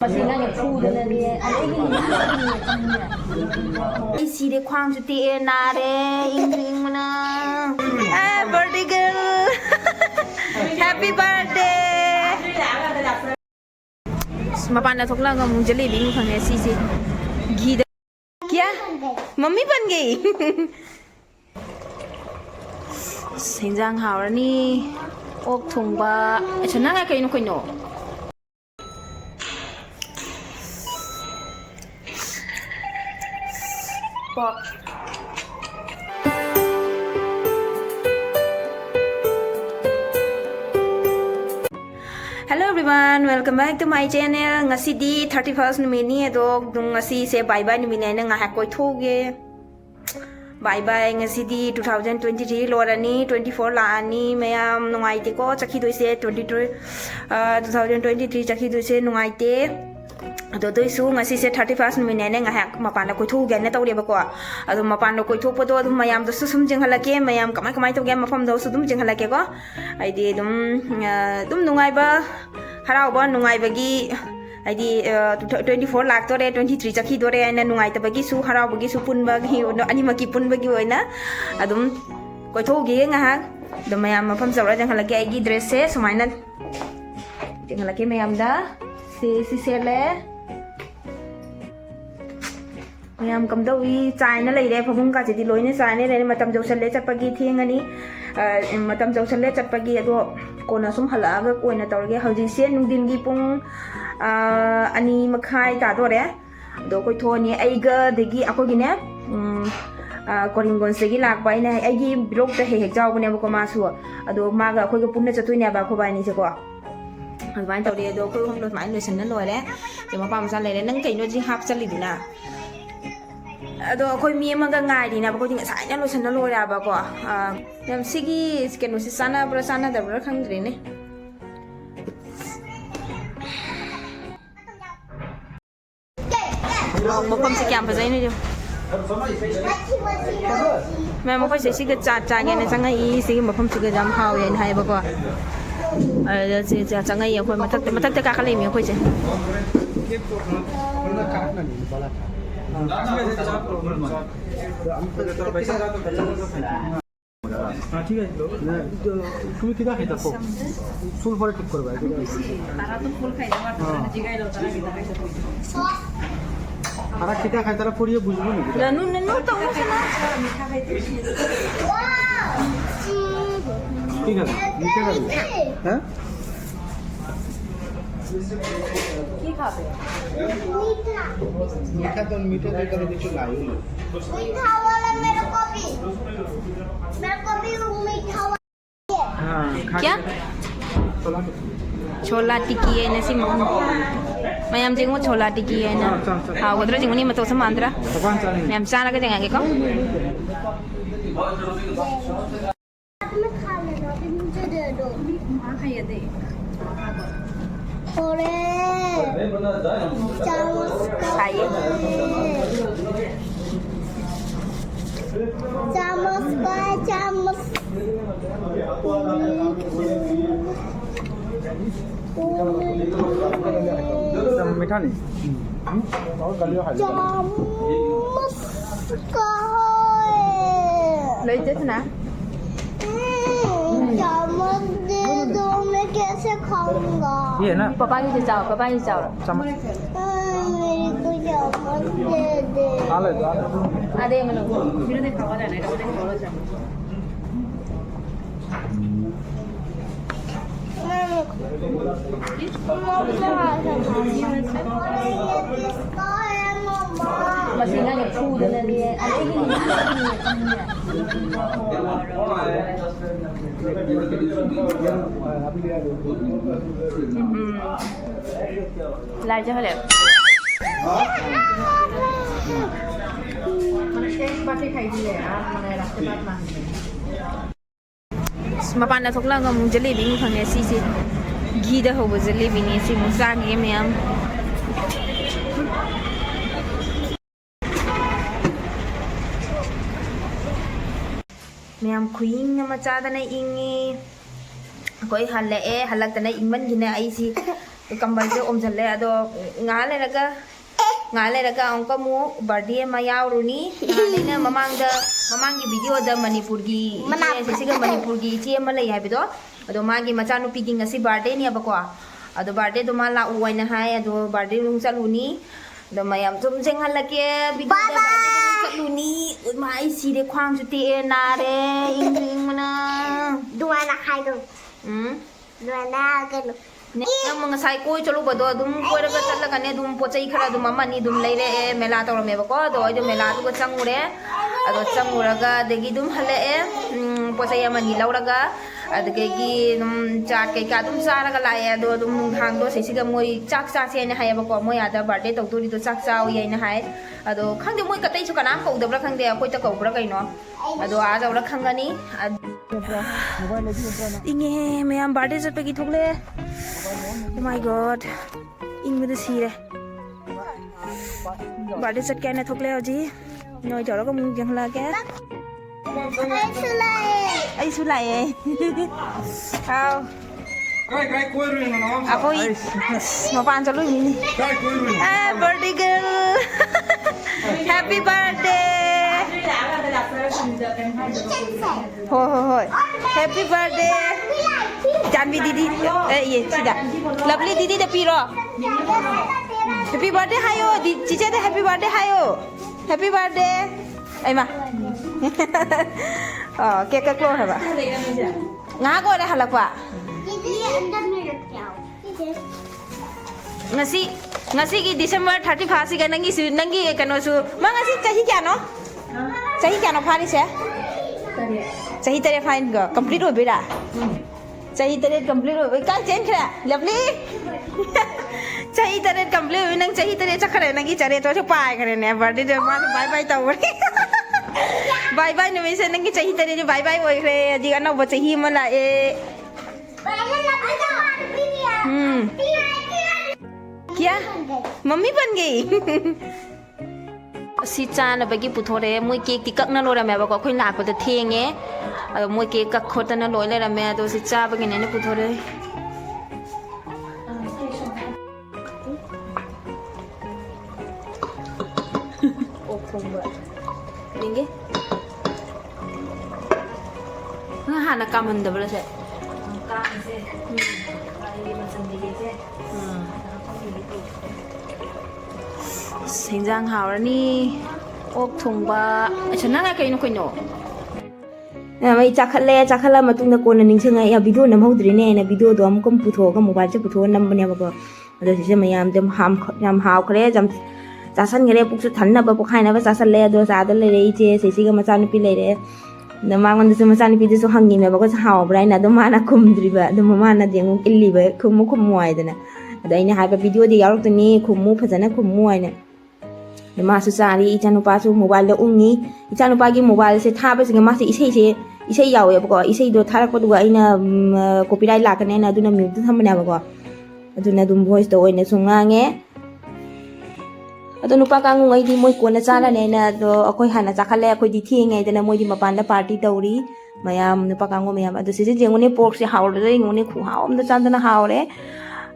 Masih nanya food na dia. Ano ini? Isi de kwang su ti na re ing mana. Ah, birthday girl. Happy birthday. Mapan na thokla ngam jalebi mu khane si si. Ghee the क्या mummy बन गई हिंजांग हावरनी okay थोंबा अच्छा ना कहीं कोई no pork. Hello everyone, welcome back to my channel. Ngasi di 31st numit ni adok dung ngasi se bye bye numit na nga hakoi thoge. Bye bye ngasi di 2023 lorani 24 la ani mayam nungai te ko chakhi doi se 2023 chakhi doi se nungai te. Ado doi su ngasi se 31st numit na nga hak mapan na koi thoge na tawre ba ko. Ado mapan no koi thok pa do adum mayam do susum jeng halake mayam kamai to ge mafam do sudum jeng halake ko. Ai di dum nungai ba harau ba nungai bagi ai di 24 lakh to re 23 chakhi do re na nungai ta bagi su harau bagi su pun bagi ani maki pun bagi oina adum koi thoge nga ha dum mayam mafam zawra jeng halake ai gi dress se sumaina jeng halake mayam da si sele mayam kam do wi china lai re phobung ka chidi loine china re matam jau sale chapagi thengani matam jau sale chapagi ado kona sum hala ga koina tawge hauji se nungdin gi pung ani makhai ta do re do koi thoni ai ga degi akogi ne koringon se gi lak bai na ai gi blog ta he jaw bane ko ma su ado ma ga khoi ga punna chatui ne ba ko bai ni se ko advai tawde do ko hom lo mai lo san na lo re je ma pa ma san le re nang kai no ji hap chali dina ado khoi mi ma ga ngai dina ba ko ding sai na lo san na lo ya ba ko yam sigi kenu si sana bra sana da bra khang dre ne mo kom si kyam pa zai ne jo मैं मको से सिग चा गे ने चंगा ई सिग मफम सिग जाम हाव ये हाय बको से चंगा ई खोय मथक का खले मी खोय से ঠিক আছে তুমি কিটা খাইতা কো ফুল পরে ঠিক করবা তারা তো ফুল খাই না জিগাইলো তারা কিটা খাইতা তারা কিটা খাই তারা পড়িয়ে বুঝবো না নুন তো না মিঠা খাইতে ঠিক আছে মিঠা খাবি হ্যাঁ কি খাবে मीठा तो मीठा तो करो कुछ लाओ मीठा वाला मेरे को भी मीठा वाला हां क्या छोला टिक्की है ना सिम मैम जिंगो छोला टिक्की है ना हां उधर जिंगो नि मतो समांद्रा तबान चाले मैम चाला के देंगे को मैं खा लेना फिर मुझे दे दो हां खाइए दे ओरे चामच खाइए चामच मीठा नहीं और गलियो खा चामच का ले जे ना चामच दे दो मैं कैसे खाऊंगा ये ना पापा की जाओ चम्मच मेरे को चामच दे दे आले अरे मनो फिर दे खावा जाना है तो बोलो जा masih nanya food na dia ano ini large hole mapan na thokla ngam jalebi mu khane si si घी दा होबो जलेबी नि सि मुसा गे मैम मैम खुइंग मचा दना इंगी कोई हल्ले हलक दना इंगमन गिने आई सी कंबल से ओमझले अदो ngá लेरगा अंक मु बर्थडे मा यावरुनी ने ममांगी वीडियो द मणिपुर की सिसिगा मणिपुर की चे म लई हाबिदो अदो मागी मचा नुपी की ngasi बर्थडे नि अबको अदो बर्थडे दो मा ला उवाइना हाय अदो बर्थडे रुंग चलुनी अदो मयाम तुम जेंहलके वीडियो द बर्थडे चलुनी माई सिरे ख्वांग सुते नारे इंग मना दुआना खाइदो दुआना कनो नम ngasai koi choluba do dum koiraga chatlaga ne dum pochai khara dum amani dum leire mela tawrame bako do ido mela du ko changure ado changuraga degi dum hale pochai amani lauraga adagi dum chat kai ka dum saraga lae ado dum hang do sesiga moi chak cha se ne haya bako moi ada birthday tawtori do chak cha oi ne hai ado khangde moi katai chu kanam ko dabra khangde koi ta ko bra kai no ado a jawra khangani inge meyam birthday chat pagi thokle Oh my god, ing with the sea. But it's a can of clear. No, you're a young like it. I should lie. How? Avoid no pants are looking. Birthday girl. Happy birthday. Ho. Happy birthday. Janvi Didi, ye, see that. Lovely Didi the Piro. Happy birthday, Hayo. Chicha the happy birthday, Hayo. Happy birthday. Emma. Oh, cake a clone. Nago the Halapa. Nasi December 31st, Nangi, Canosu. Mangasi Tahicano. Tahicano Paris, eh? Sahitare fine girl. Complete with Bida. Sahitare complete with can't lovely. Sahitare complete with Sahitare Chakra and Gitare to Pie and never did a one bye tower. Bye bye, no, Miss and Sahitare, bye bye, Diana was a Himala. Kia, Mummy Bungy. Si chan bagi puthore moi cake ti kakna lora me ba ko khoi nak pa thenge moi cake kak khota na loi le me do si cha bagi ne puthore o khomba ninge na hana kaman da bla se ka se ai ma san dige se Senjang Harani Ok Thongba Chananga Kaino Koino Mai Chakala Matuna Kona Ninsinga ya video nam hodrine na video do am kom putho ka mobile che putho nam bane ba ado si mayam dem ham haw kre jam chasan ngere puk su thanna ba pokhai na ba chasan le do sa da le re che se si ga ma chan pi le re na ma ngon se ma chan pi de so hangi me ba ko haw brai na do ma na kum dri ba do ma na deng illi ba kum wai da na ado ina ha ba video de yarok to ni kum phajana kum wai na Masu sari ichanu pasu mobile ungi ichanu pagi mobile se thaba singa masi isei yawe ba ko isei do tharak pa duga ina copyright la kane na duna mute thamna ba ko aduna dum voice do oine sungange ado nupa ka ngai di moi ko na chala ne na do akoi hana chakhale akoi di thinge dana moi di mapan da party tawri mayam nupa ka ngo mayam ado se jengone pork se hawl de ngone khu hawm da chandana hawre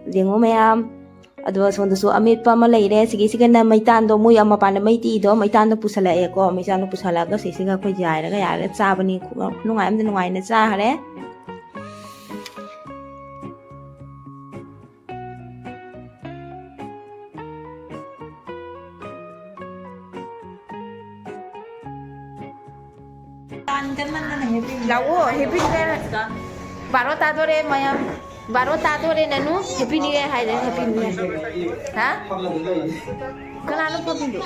jengo mayam Ado sonda so amit pa malaire sige na maitan do muy ama pa na mai ti do maitan do pusala e ko maitan do pusala ga siga ko jai ra ya ra cha bani nungai am nungai na cha hare tan kan man na happy lawo happy ka baro ta dore mayam Baro tato re nanu happy new year hai happy new year ha kana lo ko bindu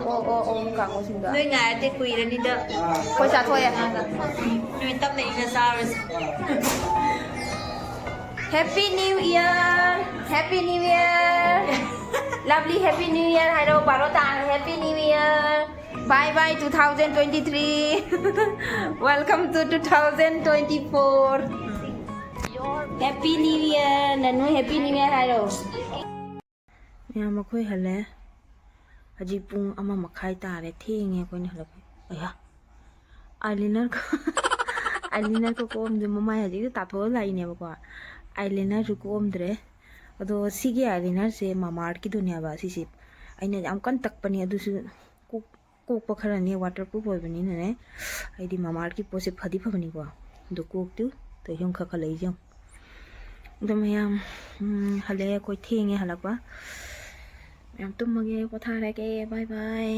o ka ko singa noi ngai te kui ra ni da ko sa thoi ya noi tam nei na saris Happy New Year Lovely Happy New Year hai ro baro ta Happy New Year Bye 2023 Welcome to 2024 Happy New Year Nanu Happy New Year hai ro Ya ma khoi hale Haji pung ama makhai ta re thenge ko ni hale aya eyeliner ko ko om de mama haji ta tho lai ne ba ko ꯑꯥꯏꯂꯥꯏꯅꯔꯁꯨ ꯀꯣꯛꯑꯝꯗ꯭ꯔꯦ ꯑꯗꯣ ꯁꯤꯒꯤ ꯑꯥꯏꯂꯥꯏꯅꯔꯁꯦ ꯃꯥꯃꯥꯑꯥꯔꯠꯀꯤ ꯗꯨꯅꯦꯕ ꯁꯤꯁꯦ ꯑꯩꯅ ꯌꯥꯝ ꯀꯟꯅ ꯇꯛꯄꯅꯦ ꯑꯗꯨꯁꯨ ꯀꯣꯛꯄ ꯈꯔꯅꯦ water proof ꯑꯣꯏꯕꯅꯤꯅꯅꯦ ꯑꯩꯗꯤ ꯃꯥꯃꯥꯑꯥꯔꯠꯀꯤ ꯄꯣꯠꯁꯦ ꯐꯗꯤ ꯐꯕꯅꯤꯀꯣ ꯑꯗꯣ ꯀꯣꯛꯇꯨ ꯇꯧ ꯈꯔ ꯂꯩꯁꯦ ꯌꯦꯡꯉꯨ ꯑꯗꯣ ꯃꯌꯥꯝ ꯍꯜꯂꯛꯑꯦ ꯑꯩꯈꯣꯏ ꯊꯦꯡꯉꯦ ꯍꯜꯂꯛꯄ ꯃꯌꯥꯝ ꯇꯨꯝꯃꯒꯦ ꯄꯣꯊꯥꯔꯒꯦ ꯕꯥꯏ ꯕꯥꯏ